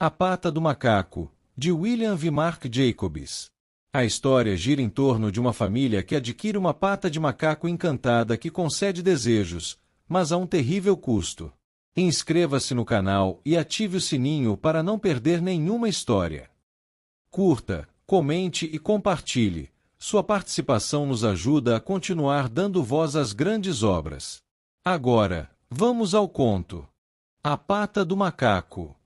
A Pata do Macaco, de William V. Mark Jacobs. A história gira em torno de uma família que adquire uma pata de macaco encantada que concede desejos, mas a um terrível custo. Inscreva-se no canal e ative o sininho para não perder nenhuma história. Curta, comente e compartilhe. Sua participação nos ajuda a continuar dando voz às grandes obras. Agora, vamos ao conto. A Pata do Macaco.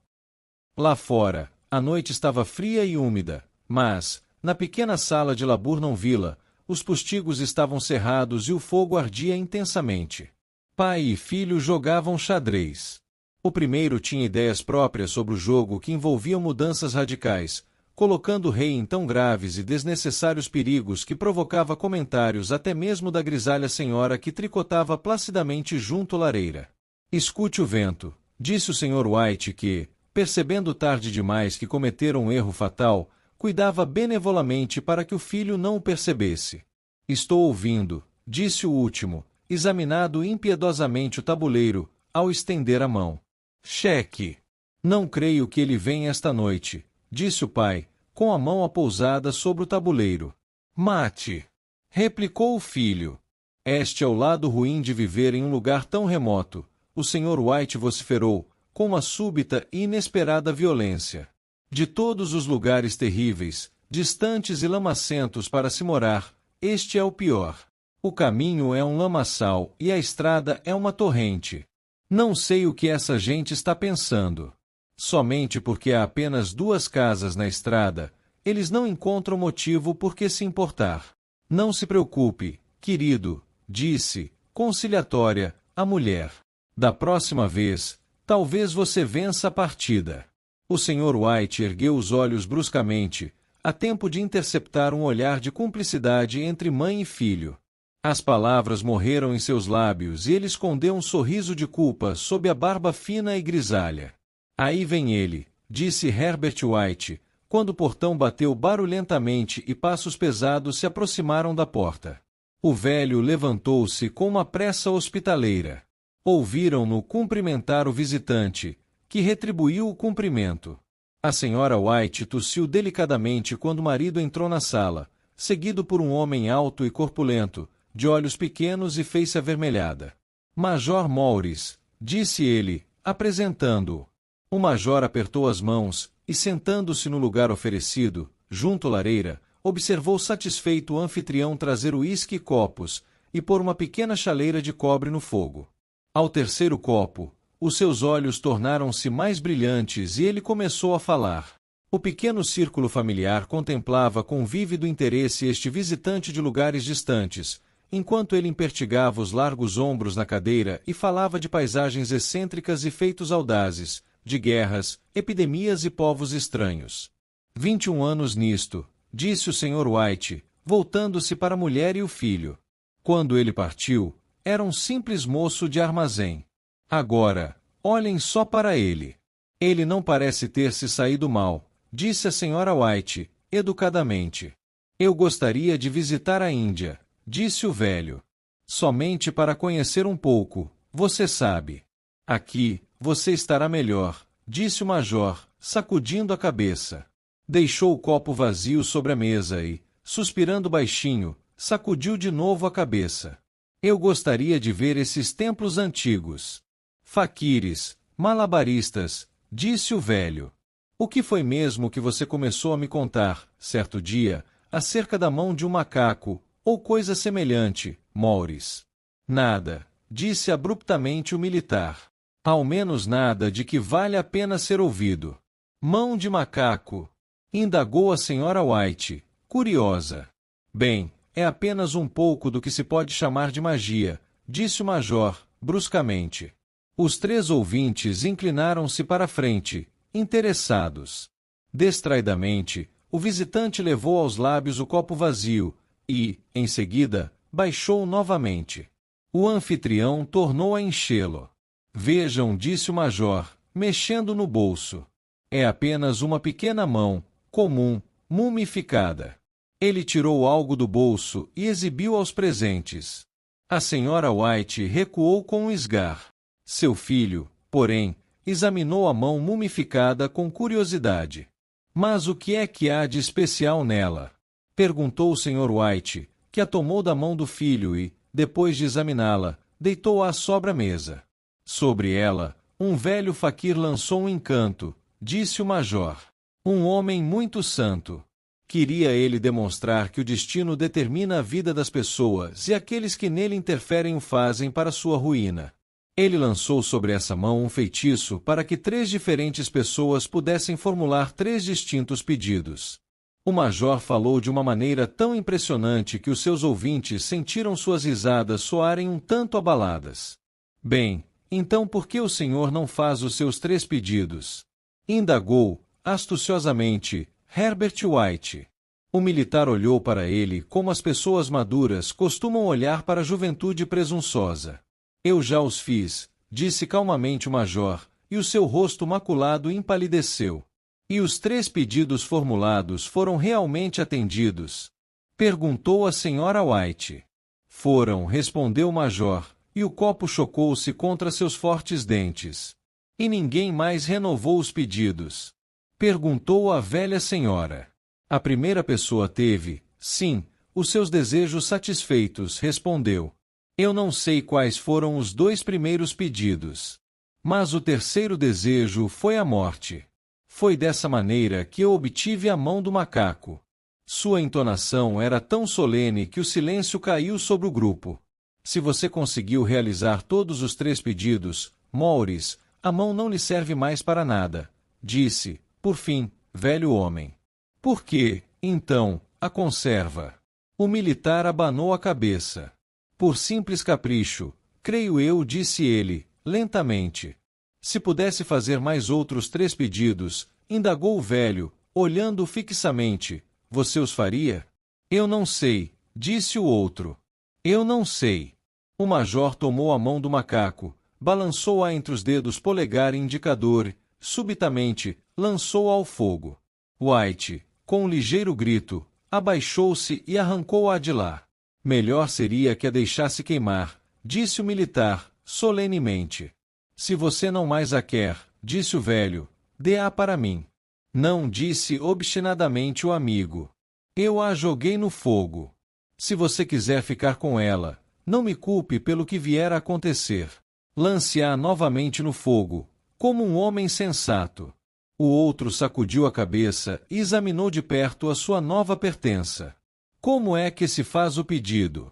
Lá fora, a noite estava fria e úmida, mas, na pequena sala de Laburnum-Villa, os postigos estavam cerrados e o fogo ardia intensamente. Pai e filho jogavam xadrez. O primeiro tinha ideias próprias sobre o jogo que envolviam mudanças radicais, colocando o rei em tão graves e desnecessários perigos que provocava comentários até mesmo da grisalha senhora que tricotava placidamente junto à lareira. Escute o vento, disse o Sr. White que, percebendo tarde demais que cometera um erro fatal, cuidava benevolamente para que o filho não o percebesse. Estou ouvindo, disse o último, examinado impiedosamente o tabuleiro, ao estender a mão. Cheque. Não creio que ele venha esta noite, disse o pai, com a mão apousada sobre o tabuleiro. Mate. Replicou o filho. Este é o lado ruim de viver em um lugar tão remoto, o Sr. White vociferou, com uma súbita e inesperada violência. De todos os lugares terríveis, distantes e lamacentos para se morar, este é o pior. O caminho é um lamaçal e a estrada é uma torrente. Não sei o que essa gente está pensando. Somente porque há apenas 2 casas na estrada, eles não encontram motivo por que se importar. Não se preocupe, querido, disse, conciliatória, a mulher. Da próxima vez, talvez você vença a partida. O Sr. White ergueu os olhos bruscamente, a tempo de interceptar um olhar de cumplicidade entre mãe e filho. As palavras morreram em seus lábios e ele escondeu um sorriso de culpa sob a barba fina e grisalha. Aí vem ele, disse Herbert White, quando o portão bateu barulhentamente e passos pesados se aproximaram da porta. O velho levantou-se com uma pressa hospitaleira. Ouviram-no cumprimentar o visitante, que retribuiu o cumprimento. A senhora White tossiu delicadamente quando o marido entrou na sala, seguido por um homem alto e corpulento, de olhos pequenos e face avermelhada. Major Morris, disse ele, apresentando-o. O major apertou as mãos, e sentando-se no lugar oferecido, junto à lareira, observou satisfeito o anfitrião trazer uísque e copos, e pôr uma pequena chaleira de cobre no fogo. Ao terceiro copo, os seus olhos tornaram-se mais brilhantes e ele começou a falar. O pequeno círculo familiar contemplava com vívido interesse este visitante de lugares distantes, enquanto ele impertigava os largos ombros na cadeira e falava de paisagens excêntricas e feitos audazes, de guerras, epidemias e povos estranhos. 21 anos nisto, disse o Sr. White, voltando-se para a mulher e o filho. Quando ele partiu, era um simples moço de armazém. Agora, olhem só para ele. Ele não parece ter se saído mal, disse a Sra. White, educadamente. Eu gostaria de visitar a Índia, disse o velho. Somente para conhecer um pouco, você sabe. Aqui, você estará melhor, disse o major, sacudindo a cabeça. Deixou o copo vazio sobre a mesa e, suspirando baixinho, sacudiu de novo a cabeça. Eu gostaria de ver esses templos antigos. Faquires, malabaristas, disse o velho. O que foi mesmo que você começou a me contar, certo dia, acerca da mão de um macaco, ou coisa semelhante, Morris? Nada, disse abruptamente o militar. Ao menos nada de que vale a pena ser ouvido. Mão de macaco, indagou a Sra. White, curiosa. Bem, é apenas um pouco do que se pode chamar de magia, disse o major, bruscamente. Os 3 ouvintes inclinaram-se para a frente, interessados. Distraidamente, o visitante levou aos lábios o copo vazio e, em seguida, baixou novamente. O anfitrião tornou a enchê-lo. Vejam, disse o major, mexendo no bolso. É apenas uma pequena mão, comum, mumificada. Ele tirou algo do bolso e exibiu aos presentes. A Sra. White recuou com um esgar. Seu filho, porém, examinou a mão mumificada com curiosidade. Mas o que é que há de especial nela? Perguntou o Sr. White, que a tomou da mão do filho e, depois de examiná-la, deitou-a sobre a mesa. Sobre ela, um velho faquir lançou um encanto, disse o major. Um homem muito santo. Queria ele demonstrar que o destino determina a vida das pessoas e aqueles que nele interferem o fazem para sua ruína. Ele lançou sobre essa mão um feitiço para que 3 diferentes pessoas pudessem formular 3 distintos pedidos. O major falou de uma maneira tão impressionante que os seus ouvintes sentiram suas risadas soarem um tanto abaladas. Bem, então por que o senhor não faz os seus 3 pedidos? Indagou, astuciosamente, Herbert White. O militar olhou para ele como as pessoas maduras costumam olhar para a juventude presunçosa. Eu já os fiz, disse calmamente o major, e o seu rosto maculado empalideceu. E os 3 pedidos formulados foram realmente atendidos? Perguntou a senhora White. Foram, respondeu o major, e o copo chocou-se contra seus fortes dentes. E ninguém mais renovou os pedidos? Perguntou a velha senhora. A primeira pessoa teve, sim, os seus desejos satisfeitos, respondeu. Eu não sei quais foram os 2 primeiros pedidos. Mas o terceiro desejo foi a morte. Foi dessa maneira que eu obtive a mão do macaco. Sua entonação era tão solene que o silêncio caiu sobre o grupo. Se você conseguiu realizar todos os 3 pedidos, Maurice, a mão não lhe serve mais para nada, disse, por fim, velho homem. Por que, então, a conserva? O militar abanou a cabeça. Por simples capricho, creio eu, disse ele, lentamente. Se pudesse fazer mais outros 3 pedidos, indagou o velho, olhando-o fixamente, você os faria? Eu não sei, disse o outro. Eu não sei. O major tomou a mão do macaco, balançou-a entre os dedos polegar e indicador, subitamente, lançou-a ao fogo. White, com um ligeiro grito, abaixou-se e arrancou-a de lá. Melhor seria que a deixasse queimar, disse o militar, solenemente. Se você não mais a quer, disse o velho, dê-a para mim. Não, disse obstinadamente o amigo. Eu a joguei no fogo. Se você quiser ficar com ela, não me culpe pelo que vier a acontecer. Lance-a novamente no fogo, como um homem sensato. O outro sacudiu a cabeça e examinou de perto a sua nova pertença. Como é que se faz o pedido?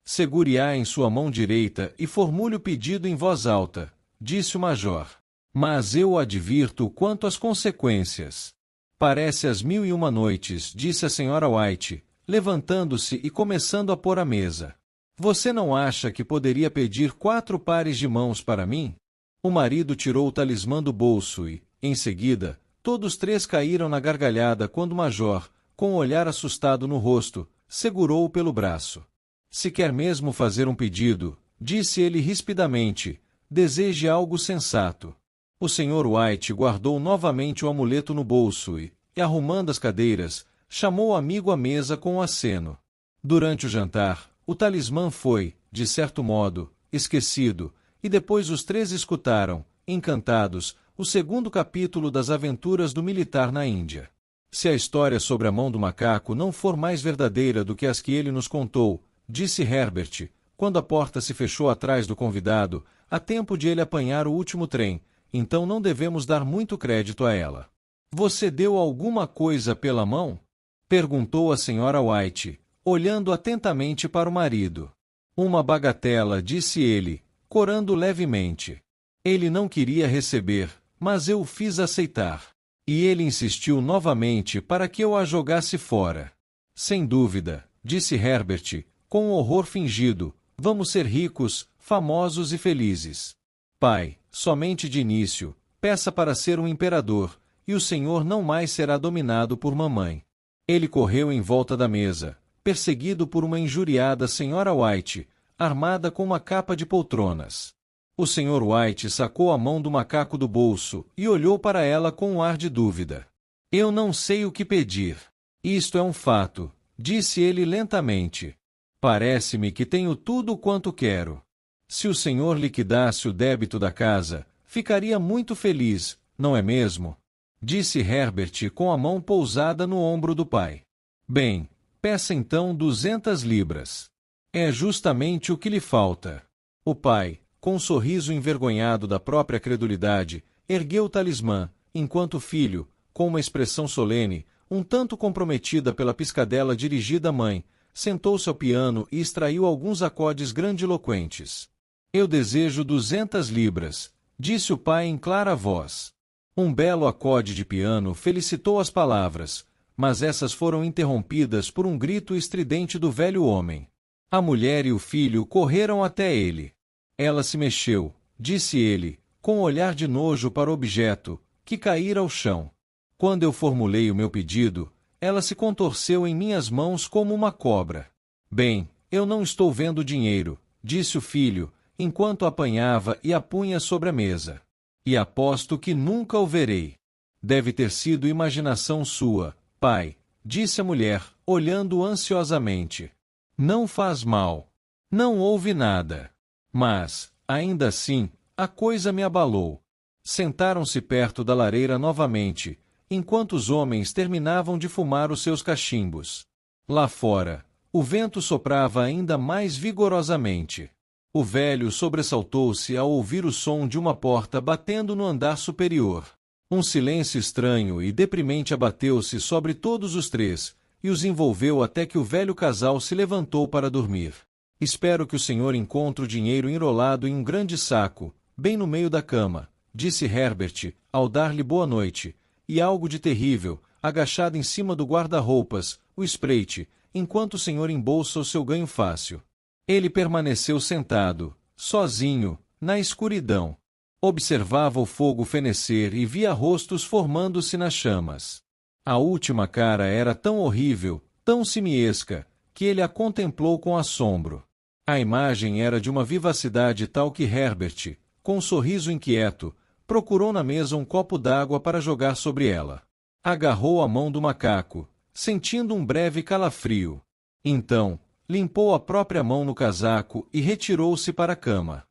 Segure-a em sua mão direita e formule o pedido em voz alta, disse o major. Mas eu o advirto quanto às consequências. Parece as 1001 noites, disse a senhora White, levantando-se e começando a pôr a mesa. Você não acha que poderia pedir 4 pares de mãos para mim? O marido tirou o talismã do bolso e, em seguida, todos 3 caíram na gargalhada quando o major, com um olhar assustado no rosto, segurou-o pelo braço. Se quer mesmo fazer um pedido, disse ele rispidamente, deseje algo sensato. O Sr. White guardou novamente o amuleto no bolso e, arrumando as cadeiras, chamou o amigo à mesa com um aceno. Durante o jantar, o talismã foi, de certo modo, esquecido, e depois os 3 escutaram, encantados, o 2º capítulo das aventuras do militar na Índia. Se a história sobre a mão do macaco não for mais verdadeira do que as que ele nos contou, disse Herbert, quando a porta se fechou atrás do convidado, a tempo de ele apanhar o último trem, então não devemos dar muito crédito a ela. Você deu alguma coisa pela mão? Perguntou a senhora White, olhando atentamente para o marido. Uma bagatela, disse ele, corando levemente. Ele não queria receber, mas eu o fiz aceitar. E ele insistiu novamente para que eu a jogasse fora. Sem dúvida, disse Herbert, com um horror fingido, vamos ser ricos, famosos e felizes. Pai, somente de início, peça para ser um imperador, e o senhor não mais será dominado por mamãe. Ele correu em volta da mesa, perseguido por uma injuriada senhora White, armada com uma capa de poltronas. O Sr. White sacou a mão do macaco do bolso e olhou para ela com um ar de dúvida. Eu não sei o que pedir. Isto é um fato, disse ele lentamente. Parece-me que tenho tudo quanto quero. Se o senhor liquidasse o débito da casa, Ficaria muito feliz, não é mesmo? Disse Herbert com a mão pousada no ombro do pai. Bem, peça então 200 libras. É justamente o que lhe falta. O pai, com um sorriso envergonhado da própria credulidade, ergueu o talismã, enquanto o filho, com uma expressão solene, um tanto comprometida pela piscadela dirigida à mãe, sentou-se ao piano e extraiu alguns acordes grandiloquentes. Eu desejo 200 libras, disse o pai em clara voz. Um belo acorde de piano felicitou as palavras, mas essas foram interrompidas por um grito estridente do velho homem. A mulher e o filho correram até ele. Ela se mexeu, disse ele, com um olhar de nojo para o objeto, que caíra ao chão. Quando eu formulei o meu pedido, ela se contorceu em minhas mãos como uma cobra. Bem, eu não estou vendo dinheiro, disse o filho, enquanto apanhava e a punha sobre a mesa. E aposto que nunca o verei. Deve ter sido imaginação sua, pai, disse a mulher, olhando ansiosamente. Não faz mal. Não houve nada. Mas, ainda assim, a coisa me abalou. Sentaram-se perto da lareira novamente, enquanto os homens terminavam de fumar os seus cachimbos. Lá fora, o vento soprava ainda mais vigorosamente. O velho sobressaltou-se ao ouvir o som de uma porta batendo no andar superior. Um silêncio estranho e deprimente abateu-se sobre todos os três, e os envolveu até que o velho casal se levantou para dormir. Espero que o senhor encontre o dinheiro enrolado em um grande saco, bem no meio da cama, disse Herbert, ao dar-lhe boa noite, e algo de terrível, agachado em cima do guarda-roupas, o espreite, enquanto o senhor embolsa o seu ganho fácil. Ele permaneceu sentado, sozinho, na escuridão. Observava o fogo fenecer e via rostos formando-se nas chamas. A última cara era tão horrível, tão simiesca, que ele a contemplou com assombro. A imagem era de uma vivacidade tal que Herbert, com um sorriso inquieto, procurou na mesa um copo d'água para jogar sobre ela. Agarrou a mão do macaco, sentindo um breve calafrio. Então, limpou a própria mão no casaco e retirou-se para a cama.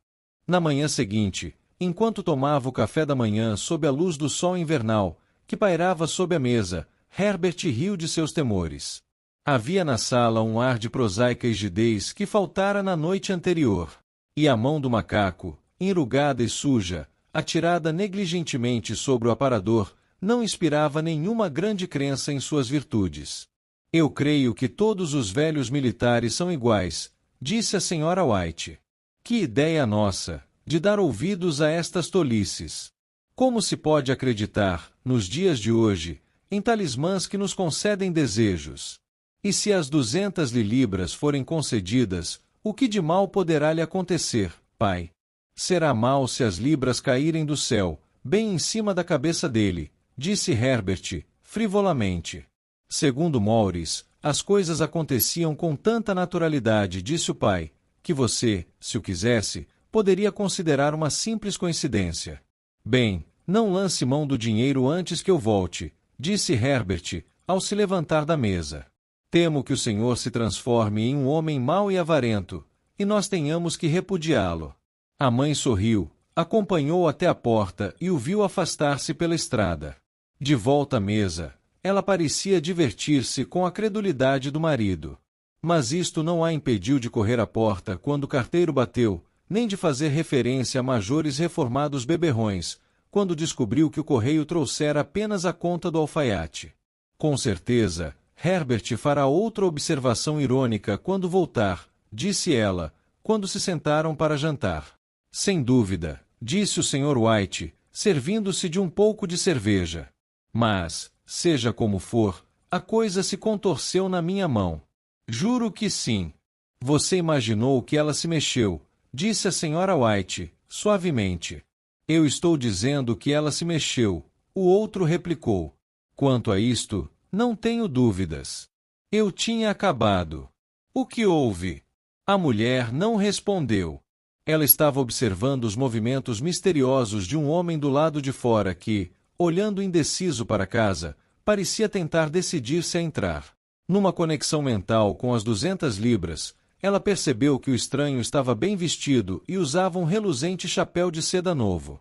Na manhã seguinte, enquanto tomava o café da manhã sob a luz do sol invernal, que pairava sob a mesa, Herbert riu de seus temores. Havia na sala um ar de prosaica rigidez que faltara na noite anterior. E a mão do macaco, enrugada e suja, atirada negligentemente sobre o aparador, não inspirava nenhuma grande crença em suas virtudes. Eu creio que todos os velhos militares são iguais, disse a senhora White. Que ideia nossa, de dar ouvidos a estas tolices! Como se pode acreditar, nos dias de hoje, em talismãs que nos concedem desejos? E se as 200 libras forem concedidas, o que de mal poderá lhe acontecer, pai? Será mal se as libras caírem do céu, bem em cima da cabeça dele, disse Herbert, frivolamente. Segundo Maurice, as coisas aconteciam com tanta naturalidade, disse o pai, que você, se o quisesse, poderia considerar uma simples coincidência. Bem, não lance mão do dinheiro antes que eu volte, disse Herbert, ao se levantar da mesa. Temo que o senhor se transforme em um homem mau e avarento, e nós tenhamos que repudiá-lo. A mãe sorriu, acompanhou até a porta e o viu afastar-se pela estrada. De volta à mesa, ela parecia divertir-se com a credulidade do marido. Mas isto não a impediu de correr à porta quando o carteiro bateu, nem de fazer referência a majores reformados beberrões, quando descobriu que o correio trouxera apenas a conta do alfaiate. Com certeza, Herbert fará outra observação irônica quando voltar, disse ela, quando se sentaram para jantar. Sem dúvida, disse o Sr. White, servindo-se de um pouco de cerveja. Mas, seja como for, a coisa se contorceu na minha mão. Juro que sim. Você imaginou que ela se mexeu, disse a Sra. White, suavemente. Eu estou dizendo que ela se mexeu, o outro replicou. Quanto a isto, não tenho dúvidas. Eu tinha acabado. O que houve? A mulher não respondeu. Ela estava observando os movimentos misteriosos de um homem do lado de fora que, olhando indeciso para a casa, parecia tentar decidir-se a entrar. Numa conexão mental com as 200 libras, ela percebeu que o estranho estava bem vestido e usava um reluzente chapéu de seda novo.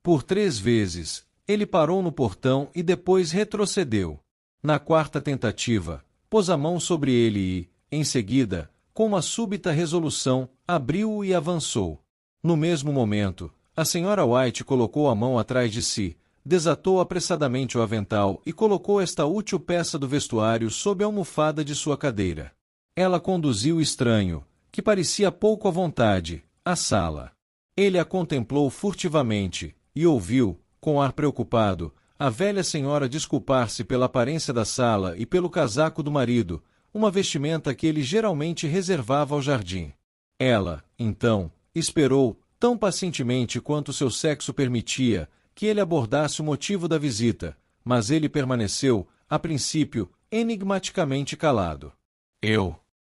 Por 3 vezes, ele parou no portão e depois retrocedeu. Na 4ª tentativa, pôs a mão sobre ele e, em seguida, com uma súbita resolução, abriu-o e avançou. No mesmo momento, a Sra. White colocou a mão atrás de si, desatou apressadamente o avental e colocou esta útil peça do vestuário sob a almofada de sua cadeira. Ela conduziu o estranho, que parecia pouco à vontade, à sala. Ele a contemplou furtivamente e ouviu, com ar preocupado, a velha senhora desculpar-se pela aparência da sala e pelo casaco do marido, uma vestimenta que ele geralmente reservava ao jardim. Ela, então, esperou, tão pacientemente quanto seu sexo permitia, que ele abordasse o motivo da visita, mas ele permaneceu, a princípio, enigmaticamente calado.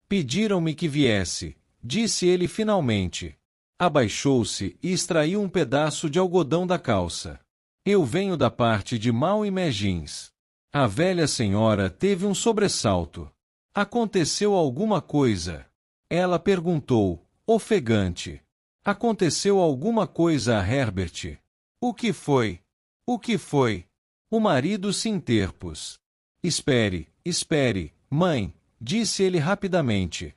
Pediram-me que viesse, disse ele finalmente. Abaixou-se e extraiu um pedaço de algodão da calça. Eu venho da parte de Mal e Megins. A velha senhora teve um sobressalto. Aconteceu alguma coisa? Ela perguntou, ofegante. Aconteceu alguma coisa a Herbert? O que foi? O que foi? O marido se interpôs. Espere, mãe, disse ele rapidamente.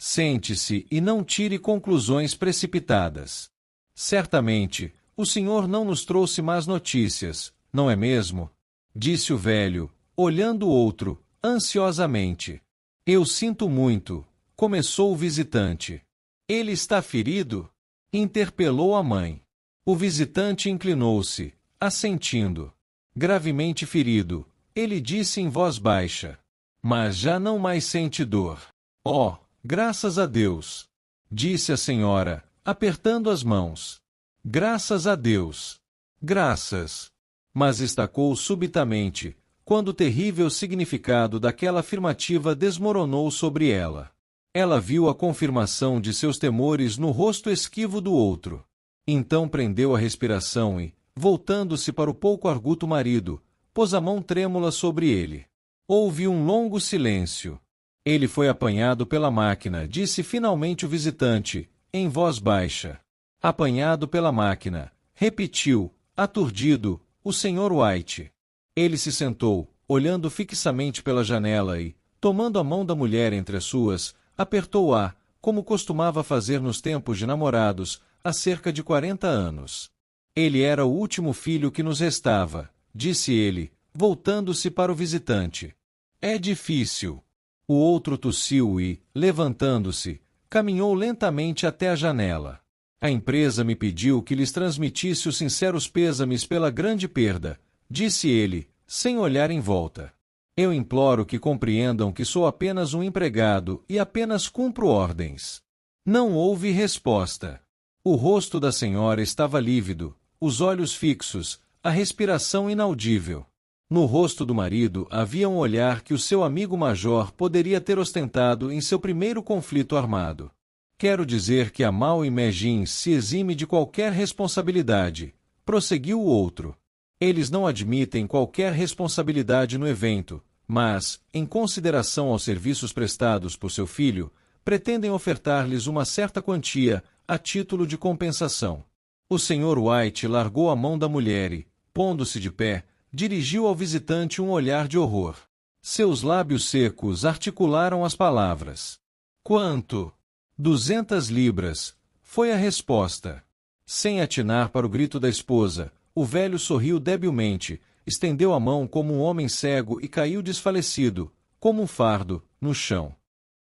Sente-se e não tire conclusões precipitadas. Certamente, o senhor não nos trouxe más notícias, não é mesmo? Disse o velho, olhando o outro, ansiosamente. Eu sinto muito, começou o visitante. Ele está ferido? Interpelou a mãe. O visitante inclinou-se, assentindo. Gravemente ferido, ele disse em voz baixa. Mas já não mais sente dor. Oh, graças a Deus! Disse a senhora, apertando as mãos. Graças a Deus! Graças! Mas estacou subitamente, quando o terrível significado daquela afirmativa desmoronou sobre ela. Ela viu a confirmação de seus temores no rosto esquivo do outro. Então prendeu a respiração e, voltando-se para o pouco arguto marido, pôs a mão trêmula sobre ele. Houve um longo silêncio. Ele foi apanhado pela máquina, disse finalmente o visitante, em voz baixa. Apanhado pela máquina, repetiu, aturdido, o Sr. White. Ele se sentou, olhando fixamente pela janela e, tomando a mão da mulher entre as suas, apertou-a, como costumava fazer nos tempos de namorados, há cerca de 40 anos. Ele era o último filho que nos restava, disse ele, voltando-se para o visitante. É difícil. O outro tossiu e, levantando-se, caminhou lentamente até a janela. A empresa me pediu que lhes transmitisse os sinceros pêsames pela grande perda, disse ele, sem olhar em volta. Eu imploro que compreendam que sou apenas um empregado e apenas cumpro ordens. Não houve resposta. O rosto da senhora estava lívido, os olhos fixos, a respiração inaudível. No rosto do marido havia um olhar que o seu amigo major poderia ter ostentado em seu primeiro conflito armado. Quero dizer que a Mal e Megins se exime de qualquer responsabilidade, prosseguiu o outro. Eles não admitem qualquer responsabilidade no evento, mas, em consideração aos serviços prestados por seu filho, pretendem ofertar-lhes uma certa quantia, a título de compensação. O Sr. White largou a mão da mulher e, pondo-se de pé, dirigiu ao visitante um olhar de horror. Seus lábios secos articularam as palavras. Quanto? 200 libras, foi a resposta. Sem atinar para o grito da esposa, o velho sorriu debilmente, estendeu a mão como um homem cego e caiu desfalecido, como um fardo, no chão.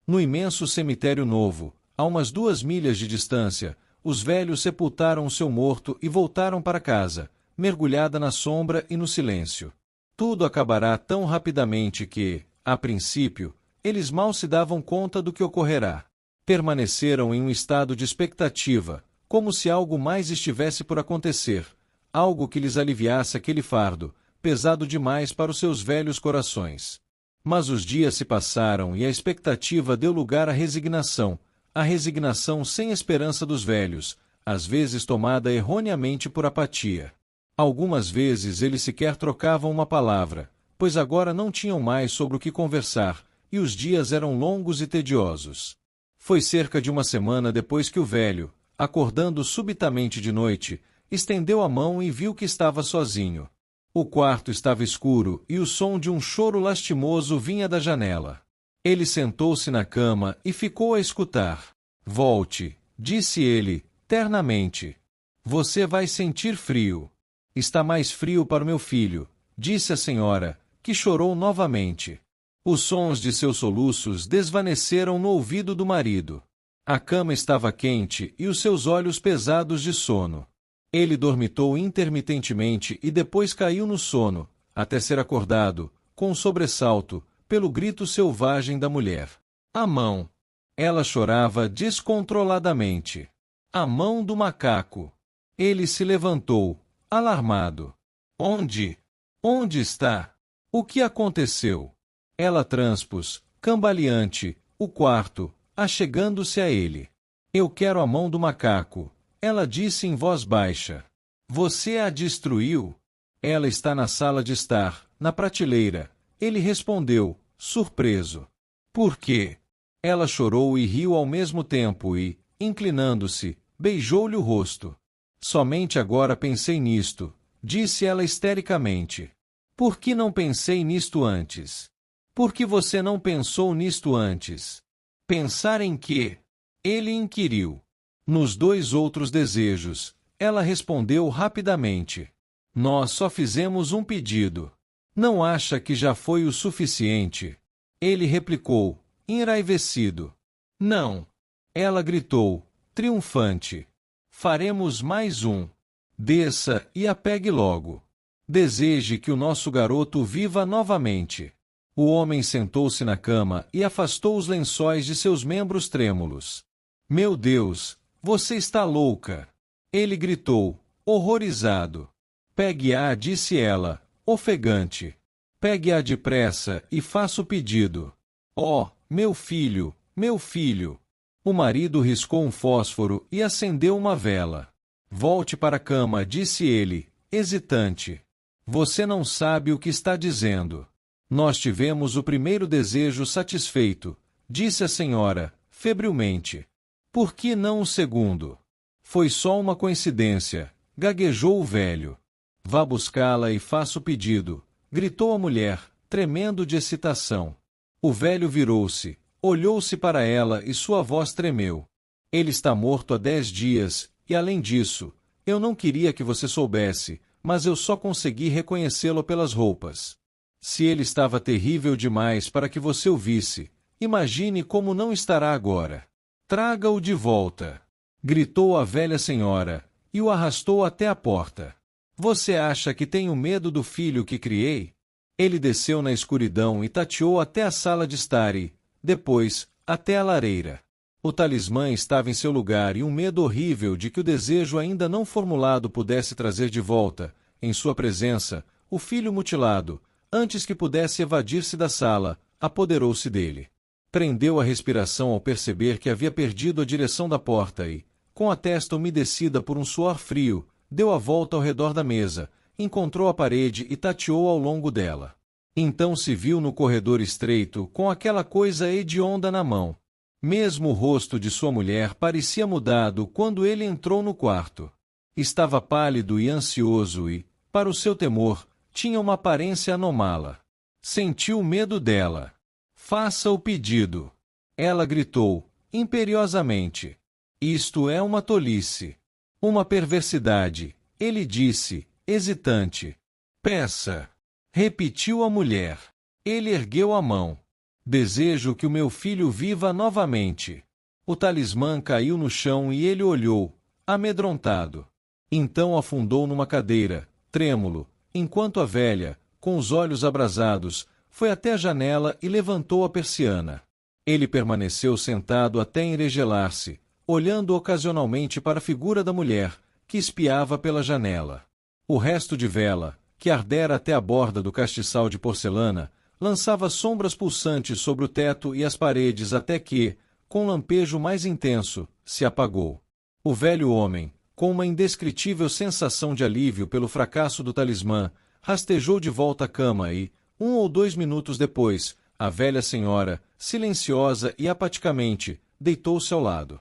No imenso cemitério novo, a umas 2 milhas de distância, os velhos sepultaram o seu morto e voltaram para casa, mergulhada na sombra e no silêncio. Tudo acabará tão rapidamente que, a princípio, eles mal se davam conta do que ocorrerá. Permaneceram em um estado de expectativa, como se algo mais estivesse por acontecer, algo que lhes aliviasse aquele fardo, pesado demais para os seus velhos corações. Mas os dias se passaram e a expectativa deu lugar à resignação, a resignação sem esperança dos velhos, às vezes tomada erroneamente por apatia. Algumas vezes eles sequer trocavam uma palavra, pois agora não tinham mais sobre o que conversar, e os dias eram longos e tediosos. Foi cerca de 1 semana depois que o velho, acordando subitamente de noite, estendeu a mão e viu que estava sozinho. O quarto estava escuro e o som de um choro lastimoso vinha da janela. Ele sentou-se na cama e ficou a escutar. Volte, disse ele, ternamente. Você vai sentir frio. Está mais frio para o meu filho, disse a senhora, que chorou novamente. Os sons de seus soluços desvaneceram no ouvido do marido. A cama estava quente e os seus olhos pesados de sono. Ele dormitou intermitentemente e depois caiu no sono, até ser acordado, com um sobressalto, pelo grito selvagem da mulher. A mão. Ela chorava descontroladamente. A mão do macaco. Ele se levantou, alarmado. Onde? Onde está? O que aconteceu? Ela transpôs, cambaleante, o quarto, achegando-se a ele. Eu quero a mão do macaco, ela disse em voz baixa. Você a destruiu? Ela está na sala de estar, na prateleira. Ele respondeu, surpreso. Por quê? Ela chorou e riu ao mesmo tempo e, inclinando-se, beijou-lhe o rosto. Somente agora pensei nisto, disse ela histericamente. Por que não pensei nisto antes? Por que você não pensou nisto antes? Pensar em quê? Ele inquiriu. Nos dois outros desejos, ela respondeu rapidamente. Nós só fizemos um pedido. Não acha que já foi o suficiente? Ele replicou, enraivecido. Não. Ela gritou, triunfante. Faremos mais um. Desça e a pegue logo. Deseje que o nosso garoto viva novamente. O homem sentou-se na cama e afastou os lençóis de seus membros trêmulos. Meu Deus, você está louca! Ele gritou, horrorizado. Pegue-a, disse ela, ofegante. Pegue-a depressa e faça o pedido. Oh, meu filho, meu filho! O marido riscou um fósforo e acendeu uma vela. Volte para a cama, disse ele, hesitante. Você não sabe o que está dizendo. Nós tivemos o primeiro desejo satisfeito, disse a senhora, febrilmente. Por que não o segundo? Foi só uma coincidência, gaguejou o velho. Vá buscá-la e faça o pedido, gritou a mulher, tremendo de excitação. O velho virou-se, olhou-se para ela e sua voz tremeu. Ele está morto há 10 dias, e além disso, eu não queria que você soubesse, mas eu só consegui reconhecê-lo pelas roupas. Se ele estava terrível demais para que você o visse, imagine como não estará agora. Traga-o de volta, gritou a velha senhora, e o arrastou até a porta. Você acha que tenho medo do filho que criei? Ele desceu na escuridão e tateou até a sala de estar e, depois, até a lareira. O talismã estava em seu lugar e um medo horrível de que o desejo ainda não formulado pudesse trazer de volta, em sua presença, o filho mutilado, antes que pudesse evadir-se da sala, apoderou-se dele. Prendeu a respiração ao perceber que havia perdido a direção da porta e, com a testa umedecida por um suor frio, deu a volta ao redor da mesa, encontrou a parede e tateou ao longo dela. Então se viu no corredor estreito com aquela coisa hedionda na mão. Mesmo o rosto de sua mulher parecia mudado quando ele entrou no quarto. Estava pálido e ansioso e, para o seu temor, tinha uma aparência anômala. Sentiu medo dela. Faça o pedido. Ela gritou, imperiosamente. Isto é uma tolice. Uma perversidade, ele disse, hesitante. Peça. Repetiu a mulher. Ele ergueu a mão. Desejo que o meu filho viva novamente. O talismã caiu no chão e ele olhou, amedrontado. Então afundou numa cadeira, trêmulo, enquanto a velha, com os olhos abrasados, foi até a janela e levantou a persiana. Ele permaneceu sentado até enregelar-se, olhando ocasionalmente para a figura da mulher, que espiava pela janela. O resto de vela, que ardera até a borda do castiçal de porcelana, lançava sombras pulsantes sobre o teto e as paredes até que, com um lampejo mais intenso, se apagou. O velho homem, com uma indescritível sensação de alívio pelo fracasso do talismã, rastejou de volta à cama e, 1 ou 2 minutos depois, a velha senhora, silenciosa e apaticamente, deitou-se ao lado.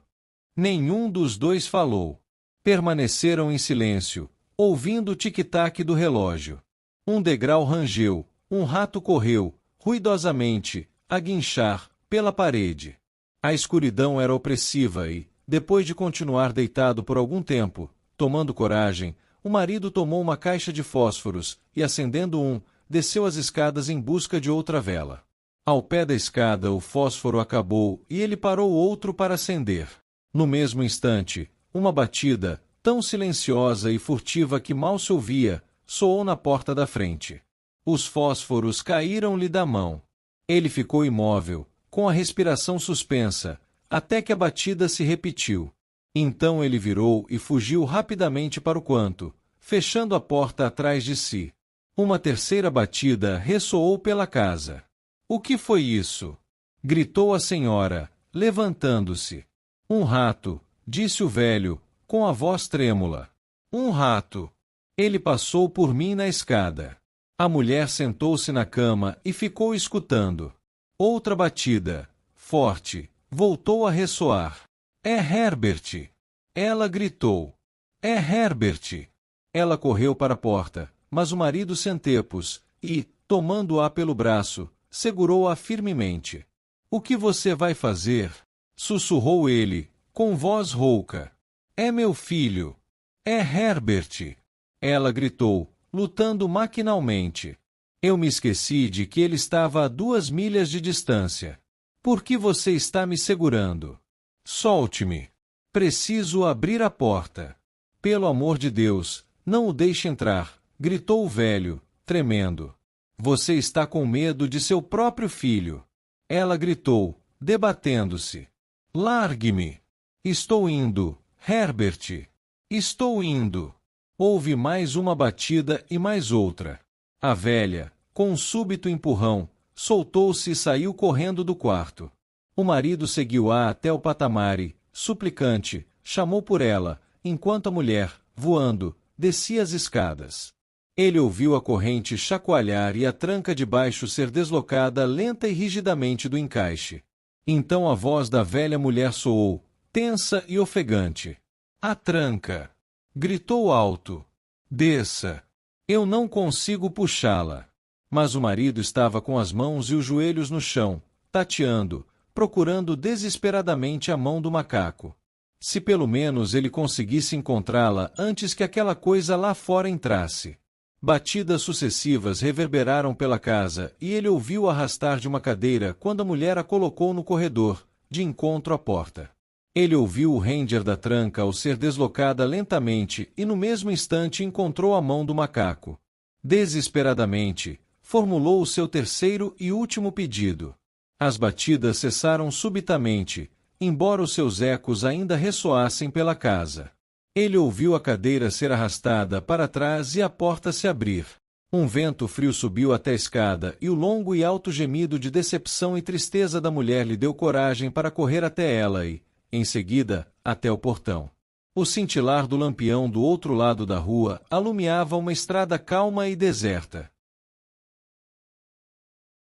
Nenhum dos dois falou. Permaneceram em silêncio, ouvindo o tic-tac do relógio. Um degrau rangeu, um rato correu, ruidosamente, a guinchar, pela parede. A escuridão era opressiva e, depois de continuar deitado por algum tempo, tomando coragem, o marido tomou uma caixa de fósforos e, acendendo um, desceu as escadas em busca de outra vela. Ao pé da escada o fósforo acabou e ele parou outro para acender. No mesmo instante, uma batida, tão silenciosa e furtiva que mal se ouvia, soou na porta da frente. Os fósforos caíram-lhe da mão. Ele ficou imóvel, com a respiração suspensa, até que a batida se repetiu. Então ele virou e fugiu rapidamente para o quarto, fechando a porta atrás de si. Uma terceira batida ressoou pela casa. "O que foi isso?" gritou a senhora, levantando-se. "Um rato", disse o velho, com a voz trêmula. "Um rato. Ele passou por mim na escada." A mulher sentou-se na cama e ficou escutando. Outra batida, forte, voltou a ressoar. "É Herbert!" Ela gritou. "É Herbert!" Ela correu para a porta, mas o marido se antepôs e, tomando-a pelo braço, segurou-a firmemente. "O que você vai fazer?" sussurrou ele, com voz rouca. "É meu filho. É Herbert!" Ela gritou, lutando maquinalmente. "Eu me esqueci de que ele estava a 2 milhas de distância. Por que você está me segurando? Solte-me. Preciso abrir a porta." "Pelo amor de Deus, não o deixe entrar", gritou o velho, tremendo. "Você está com medo de seu próprio filho." Ela gritou, debatendo-se. "Largue-me. Estou indo, Herbert. Estou indo." Houve mais uma batida e mais outra. A velha, com um súbito empurrão, soltou-se e saiu correndo do quarto. O marido seguiu-a até o patamar e, suplicante, chamou por ela, enquanto a mulher, voando, descia as escadas. Ele ouviu a corrente chacoalhar e a tranca de baixo ser deslocada lenta e rigidamente do encaixe. Então a voz da velha mulher soou, tensa e ofegante. "A tranca!" gritou alto. "Desça. Eu não consigo puxá-la." Mas o marido estava com as mãos e os joelhos no chão, tateando, procurando desesperadamente a mão do macaco. Se pelo menos ele conseguisse encontrá-la antes que aquela coisa lá fora entrasse. Batidas sucessivas reverberaram pela casa e ele ouviu arrastar de uma cadeira quando a mulher a colocou no corredor, de encontro à porta. Ele ouviu o render da tranca ao ser deslocada lentamente e no mesmo instante encontrou a mão do macaco. Desesperadamente, formulou o seu terceiro e último pedido. As batidas cessaram subitamente, embora os seus ecos ainda ressoassem pela casa. Ele ouviu a cadeira ser arrastada para trás e a porta se abrir. Um vento frio subiu até a escada e o longo e alto gemido de decepção e tristeza da mulher lhe deu coragem para correr até ela e, em seguida, até o portão. O cintilar do lampião do outro lado da rua alumiava uma estrada calma e deserta.